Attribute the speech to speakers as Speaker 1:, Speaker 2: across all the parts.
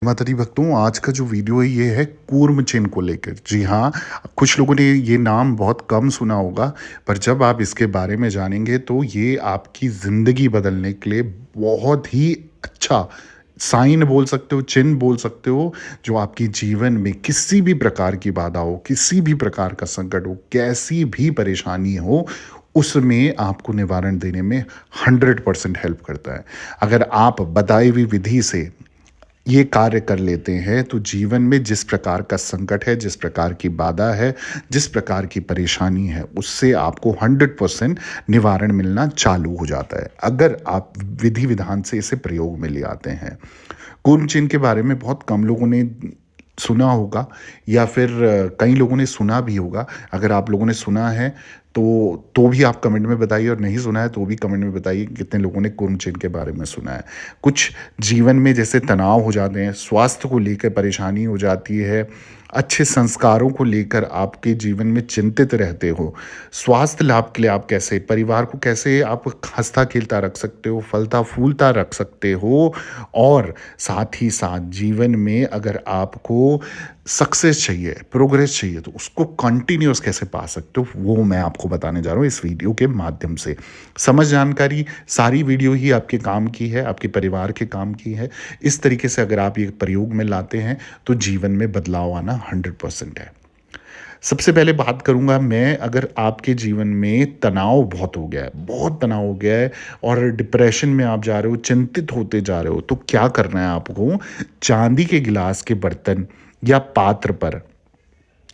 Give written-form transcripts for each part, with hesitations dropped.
Speaker 1: माता दी भक्तों, आज का जो वीडियो है ये है कूर्म चिन्ह को लेकर। जी हाँ, कुछ लोगों ने ये नाम बहुत कम सुना होगा, पर जब आप इसके बारे में जानेंगे तो ये आपकी ज़िंदगी बदलने के लिए बहुत ही अच्छा साइन बोल सकते हो, चिन्ह बोल सकते हो, जो आपके जीवन में किसी भी प्रकार की बाधा हो, किसी भी प्रकार का संकट हो, कैसी भी परेशानी हो, उसमें आपको निवारण देने में 100% हेल्प करता है। अगर आप बताई हुई विधि से ये कार्य कर लेते हैं तो जीवन में जिस प्रकार का संकट है, जिस प्रकार की बाधा है, जिस प्रकार की परेशानी है, उससे आपको 100% निवारण मिलना चालू हो जाता है, अगर आप विधि विधान से इसे प्रयोग में ले आते हैं। कूर्म चिन्ह के बारे में बहुत कम लोगों ने सुना होगा, या फिर कई लोगों ने सुना भी होगा। अगर आप लोगों ने सुना है तो भी आप कमेंट में बताइए, और नहीं सुना है तो भी कमेंट में बताइए कितने लोगों ने कूर्म चिन्ह के बारे में सुना है। कुछ जीवन में जैसे तनाव हो जाते हैं, स्वास्थ्य को लेकर परेशानी हो जाती है, अच्छे संस्कारों को लेकर आपके जीवन में चिंतित रहते हो, स्वास्थ्य लाभ के लिए आप कैसे परिवार को कैसे आप हंसता खेलता रख सकते हो, फलता फूलता रख सकते हो, और साथ ही साथ जीवन में अगर आपको सक्सेस चाहिए, प्रोग्रेस चाहिए, तो उसको कंटिन्यूस कैसे पा सकते हो, वो मैं आपको बताने जा रहा हूँ इस वीडियो के माध्यम से। समझ जानकारी सारी वीडियो ही आपके काम की है, आपके परिवार के काम की है। इस तरीके से अगर आप ये प्रयोग में लाते हैं तो जीवन में बदलाव आना 100% है। सबसे पहले बात करूंगा मैं, अगर आपके जीवन में तनाव बहुत हो गया है, बहुत तनाव हो गया है, और डिप्रेशन में आप जा रहे हो, चिंतित होते जा रहे हो, तो क्या करना है आपको? चांदी के गिलास के बर्तन या पात्र पर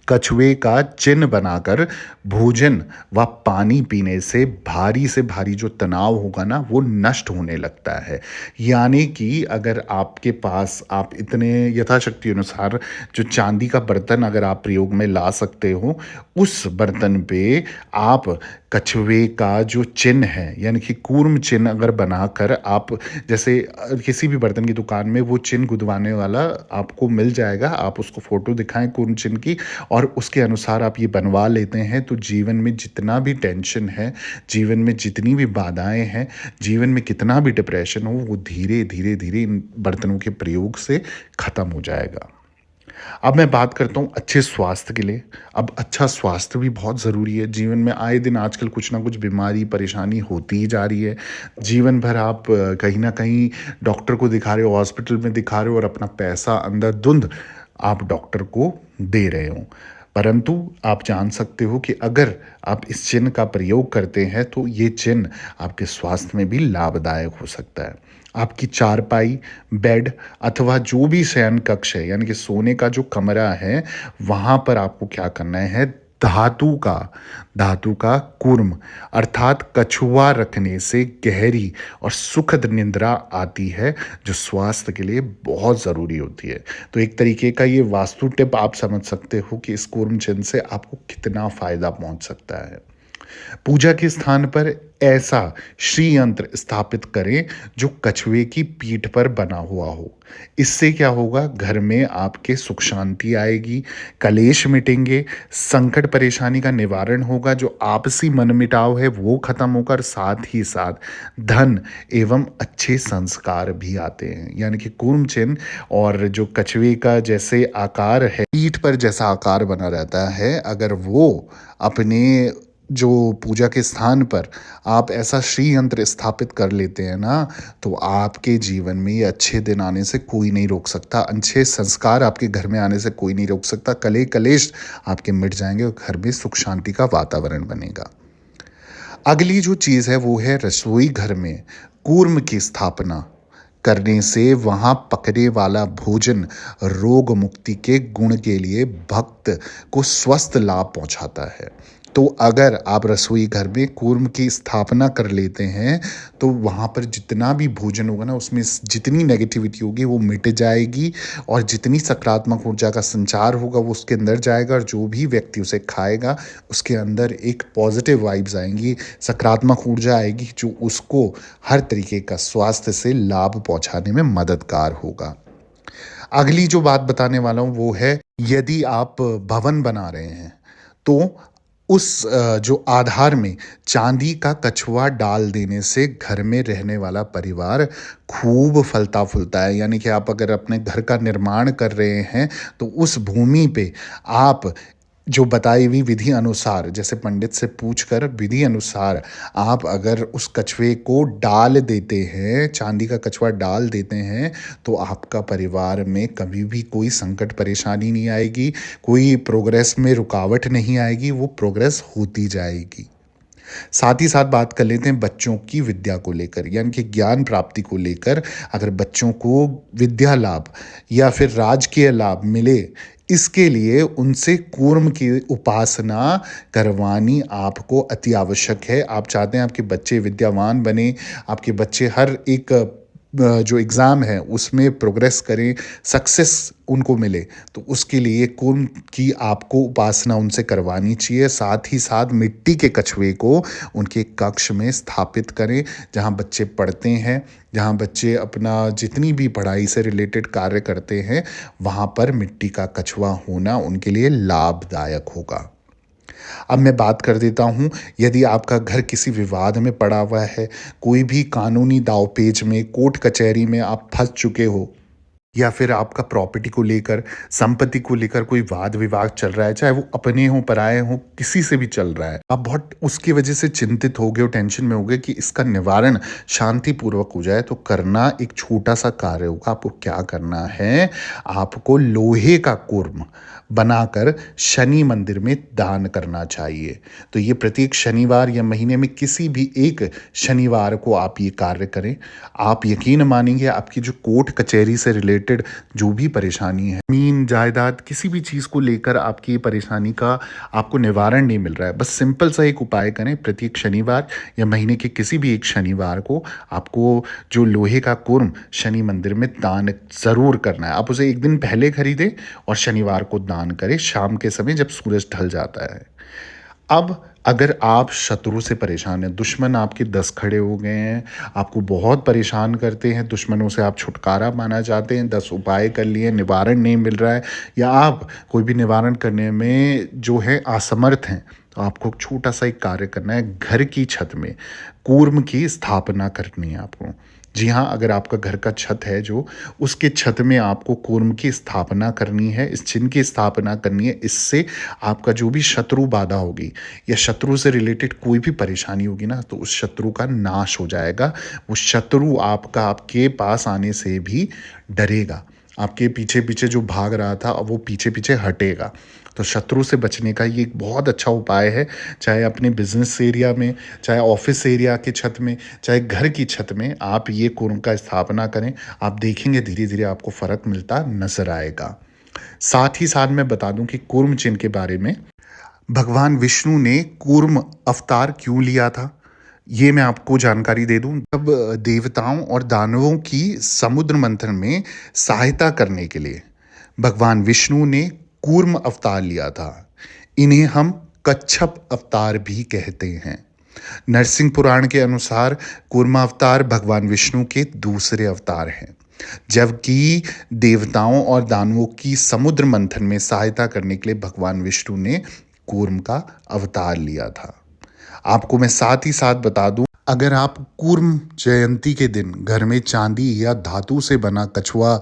Speaker 1: कछुए का चिन्ह बनाकर भोजन व पानी पीने से भारी जो तनाव होगा ना, वो नष्ट होने लगता है। यानी कि अगर आपके पास आप इतने यथाशक्ति अनुसार जो चांदी का बर्तन अगर आप प्रयोग में ला सकते हो, उस बर्तन पे आप कछुए का जो चिन्ह है, यानी कि कूर्म चिन्ह अगर बनाकर आप, जैसे किसी भी बर्तन की दुकान में वो चिन्ह गुदवाने वाला आपको मिल जाएगा, आप उसको फोटो दिखाएं कूर्म चिन्ह की, और उसके अनुसार आप ये बनवा लेते हैं, तो जीवन में जितना भी टेंशन है, जीवन में जितनी भी बाधाएं हैं, जीवन में कितना भी डिप्रेशन हो, वो धीरे धीरे धीरे इन बर्तनों के प्रयोग से ख़त्म हो जाएगा। अब मैं बात करता हूँ अच्छे स्वास्थ्य के लिए। अब अच्छा स्वास्थ्य भी बहुत ज़रूरी है। जीवन में आए दिन आजकल कुछ ना कुछ बीमारी परेशानी होती ही जा रही है। जीवन भर आप कहीं ना कहीं डॉक्टर को दिखा रहे हो, हॉस्पिटल में दिखा रहे हो, और अपना पैसा अंधाधुंध आप डॉक्टर को दे रहे हो। परंतु आप जान सकते हो कि अगर आप इस चिन्ह का प्रयोग करते हैं तो ये चिन्ह आपके स्वास्थ्य में भी लाभदायक हो सकता है। आपकी चारपाई, बेड अथवा जो भी शयन कक्ष है, यानी कि सोने का जो कमरा है, वहाँ पर आपको क्या करना है? धातु का कूर्म अर्थात कछुआ रखने से गहरी और सुखद निंद्रा आती है, जो स्वास्थ्य के लिए बहुत ज़रूरी होती है। तो एक तरीके का ये वास्तु टिप आप समझ सकते हो कि इस कूर्म चिन्ह से आपको कितना फ़ायदा पहुंच सकता है। पूजा के स्थान पर ऐसा श्री यंत्र स्थापित करें जो कछुए की पीठ पर बना हुआ हो। इससे क्या होगा? घर में आपके सुख शांति आएगी, कलेश मिटेंगे, संकट परेशानी का निवारण होगा, जो आपसी मनमुटाव है वो खत्म होकर साथ ही साथ धन एवं अच्छे संस्कार भी आते हैं। यानी कि कूर्म चिन्ह और जो कछुए का जैसे आकार है, पीठ पर जैसा आकार बना रहता है, अगर वो अपने जो पूजा के स्थान पर आप ऐसा श्री यंत्र स्थापित कर लेते हैं ना, तो आपके जीवन में ये अच्छे दिन आने से कोई नहीं रोक सकता, अच्छे संस्कार आपके घर में आने से कोई नहीं रोक सकता, कले कलेश आपके मिट जाएंगे और घर में सुख शांति का वातावरण बनेगा। अगली जो चीज़ है वो है रसोई घर में कूर्म की स्थापना करने से वहाँ पकने वाला भोजन रोग मुक्ति के गुण के लिए भक्त को स्वस्थ लाभ पहुँचाता है। तो अगर आप रसोई घर में कूर्म की स्थापना कर लेते हैं तो वहाँ पर जितना भी भोजन होगा ना, उसमें जितनी नेगेटिविटी होगी वो मिट जाएगी, और जितनी सकारात्मक ऊर्जा का संचार होगा वो उसके अंदर जाएगा, और जो भी व्यक्ति उसे खाएगा उसके अंदर एक पॉजिटिव वाइब्स आएंगी, सकारात्मक ऊर्जा आएगी, जो उसको हर तरीके का स्वास्थ्य से लाभ पहुंचाने में मददगार होगा। अगली जो बात बताने वाला हूँ वो है, यदि आप भवन बना रहे हैं तो उस जो आधार में चांदी का कछुआ डाल देने से घर में रहने वाला परिवार खूब फलता फूलता है। यानी कि आप अगर अपने घर का निर्माण कर रहे हैं तो उस भूमि पे आप जो बताई हुई विधि अनुसार, जैसे पंडित से पूछकर विधि अनुसार आप अगर उस कछुए को डाल देते हैं, चांदी का कछुआ डाल देते हैं, तो आपका परिवार में कभी भी कोई संकट परेशानी नहीं आएगी, कोई प्रोग्रेस में रुकावट नहीं आएगी, वो प्रोग्रेस होती जाएगी। साथ ही साथ बात कर लेते हैं बच्चों की विद्या को लेकर, यानी कि ज्ञान प्राप्ति को लेकर। अगर बच्चों को विद्या लाभ या फिर राजकीय लाभ मिले, इसके लिए उनसे कूर्म की उपासना करवानी आपको अति आवश्यक है। आप चाहते हैं आपके बच्चे विद्यावान बने, आपके बच्चे हर एक जो एग्ज़ाम है उसमें प्रोग्रेस करें, सक्सेस उनको मिले, तो उसके लिए कूर्म की आपको उपासना उनसे करवानी चाहिए। साथ ही साथ मिट्टी के कछुए को उनके कक्ष में स्थापित करें, जहाँ बच्चे पढ़ते हैं, जहाँ बच्चे अपना जितनी भी पढ़ाई से रिलेटेड कार्य करते हैं, वहाँ पर मिट्टी का कछुआ होना उनके लिए लाभदायक होगा। अब मैं बात कर देता हूँ, यदि आपका घर किसी विवाद में पड़ा हुआ है, कोई भी कानूनी दांव-पेच में, कोर्ट कचहरी में आप फँस चुके हो, या फिर आपका प्रॉपर्टी को लेकर, संपत्ति को लेकर कोई वाद विवाद चल रहा है, चाहे वो अपने हों, पराए हों, किसी से भी चल रहा है। आप बहुत उसकी वजह से चिंतित हो गए हो, टेंशन में हो गए कि इसका निवारण शांतिपूर्वक हो जाए, तो करना एक छोटा-सा कार्य होगा। आपको क्या करना है, आपको लोहे का कूर्म बनाकर शनि मंदिर में दान करना चाहिए। तो ये प्रत्येक शनिवार या महीने में किसी भी एक शनिवार को आप ये कार्य करें। आप यकीन मानेंगे, आपकी जो कोर्ट कचहरी से रिलेटेड जो भी परेशानी है, ज़मीन जायदाद किसी भी चीज़ को लेकर आपकी परेशानी का आपको निवारण नहीं मिल रहा है, बस सिंपल सा एक उपाय करें। प्रत्येक शनिवार या महीने के किसी भी एक शनिवार को आपको जो लोहे का कूर्म शनि मंदिर में दान ज़रूर करना है। आप उसे एक दिन पहले खरीदें और शनिवार को दान करें, शाम के समय जब सूरज ढल जाता है। अब अगर आप शत्रु से परेशान हैं, दुश्मन आपके 10 खड़े हो गए हैं, आपको बहुत परेशान करते हैं, दुश्मनों से आप छुटकारा पाना चाहते हैं, 10 उपाय कर लिए, निवारण नहीं मिल रहा है, या आप कोई भी निवारण करने में जो है असमर्थ हैं, तो आपको एक छोटा-सा एक कार्य करना है। घर की छत में कूर्म की स्थापना करनी है आपको। जी हाँ, अगर आपका घर का छत है जो, उसके छत में आपको कूर्म की स्थापना करनी है, इस चिन्ह की स्थापना करनी है। इससे आपका जो भी शत्रु बाधा होगी या शत्रु से रिलेटेड कोई भी परेशानी होगी ना, तो उस शत्रु का नाश हो जाएगा। वो शत्रु आपका आपके पास आने से भी डरेगा, आपके पीछे-पीछे जो भाग रहा था, अब वो पीछे-पीछे हटेगा। तो शत्रु से बचने का ये एक बहुत अच्छा उपाय है। चाहे अपने बिज़नेस एरिया में, चाहे ऑफ़िस एरिया के छत में, चाहे घर की छत में आप ये कूर्म का स्थापना करें। आप देखेंगे धीरे-धीरे आपको फ़र्क मिलता नज़र आएगा। साथ ही साथ मैं बता दूँ कि कूर्म चिन्ह के बारे में, भगवान विष्णु ने कूर्म अवतार क्यों लिया था, ये मैं आपको जानकारी दे दूं। जब देवताओं और दानवों की समुद्र मंथन में सहायता करने के लिए भगवान विष्णु ने कूर्म अवतार लिया था। इन्हें हम कच्छप अवतार भी कहते हैं। नरसिंह पुराण के अनुसार कूर्मा अवतार भगवान विष्णु के दूसरे अवतार हैं, जबकि देवताओं और दानवों की समुद्र मंथन में सहायता करने के लिए भगवान विष्णु ने कूर्म का अवतार लिया था। आपको मैं साथ ही साथ बता दूं, अगर आप कूर्म जयंती के दिन घर में चांदी या धातु से बना कछुआ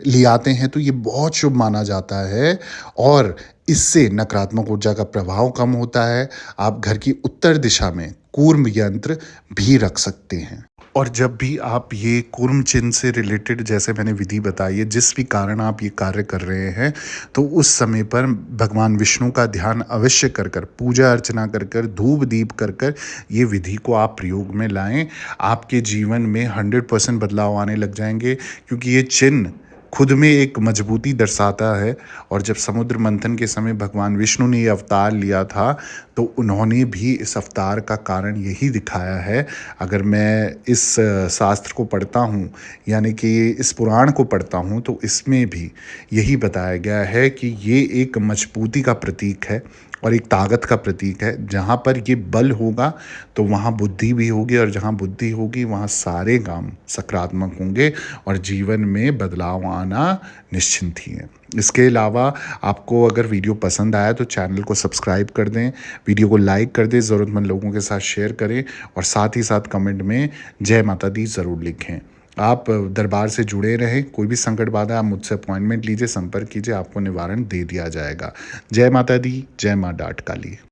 Speaker 1: ले आते हैं, तो ये बहुत शुभ माना जाता है और इससे नकारात्मक ऊर्जा का प्रभाव कम होता है। आप घर की उत्तर दिशा में कूर्म यंत्र भी रख सकते हैं। और जब भी आप ये कूर्म चिन्ह से रिलेटेड, जैसे मैंने विधि बताई है, जिस भी कारण आप ये कार्य कर रहे हैं, तो उस समय पर भगवान विष्णु का ध्यान अवश्य कर कर, पूजा अर्चना कर कर, धूप दीप कर कर ये विधि को आप प्रयोग में लाएं। आपके जीवन में 100% बदलाव आने लग जाएंगे, क्योंकि ये चिन्ह खुद में एक मजबूती दर्शाता है। और जब समुद्र मंथन के समय भगवान विष्णु ने ये अवतार लिया था, तो उन्होंने भी इस अवतार का कारण यही दिखाया है। अगर मैं इस शास्त्र को पढ़ता हूँ, यानी कि इस पुराण को पढ़ता हूँ, तो इसमें भी यही बताया गया है कि ये एक मजबूती का प्रतीक है। और एक ताकत का प्रतीक है। जहाँ पर ये बल होगा तो वहाँ बुद्धि भी होगी, और जहाँ बुद्धि होगी वहाँ सारे काम सकारात्मक होंगे और जीवन में बदलाव आना निश्चिंत ही है। इसके अलावा आपको अगर वीडियो पसंद आया तो चैनल को सब्सक्राइब कर दें, वीडियो को लाइक कर दें, ज़रूरतमंद लोगों के साथ शेयर करें, और साथ ही साथ कमेंट में जय माता दी ज़रूर लिखें। आप दरबार से जुड़े रहें, कोई भी संकट बाधा आप मुझसे अपॉइंटमेंट लीजिए, संपर्क कीजिए, आपको निवारण दे दिया जाएगा। जय माता दी, जय माँ डाट काली।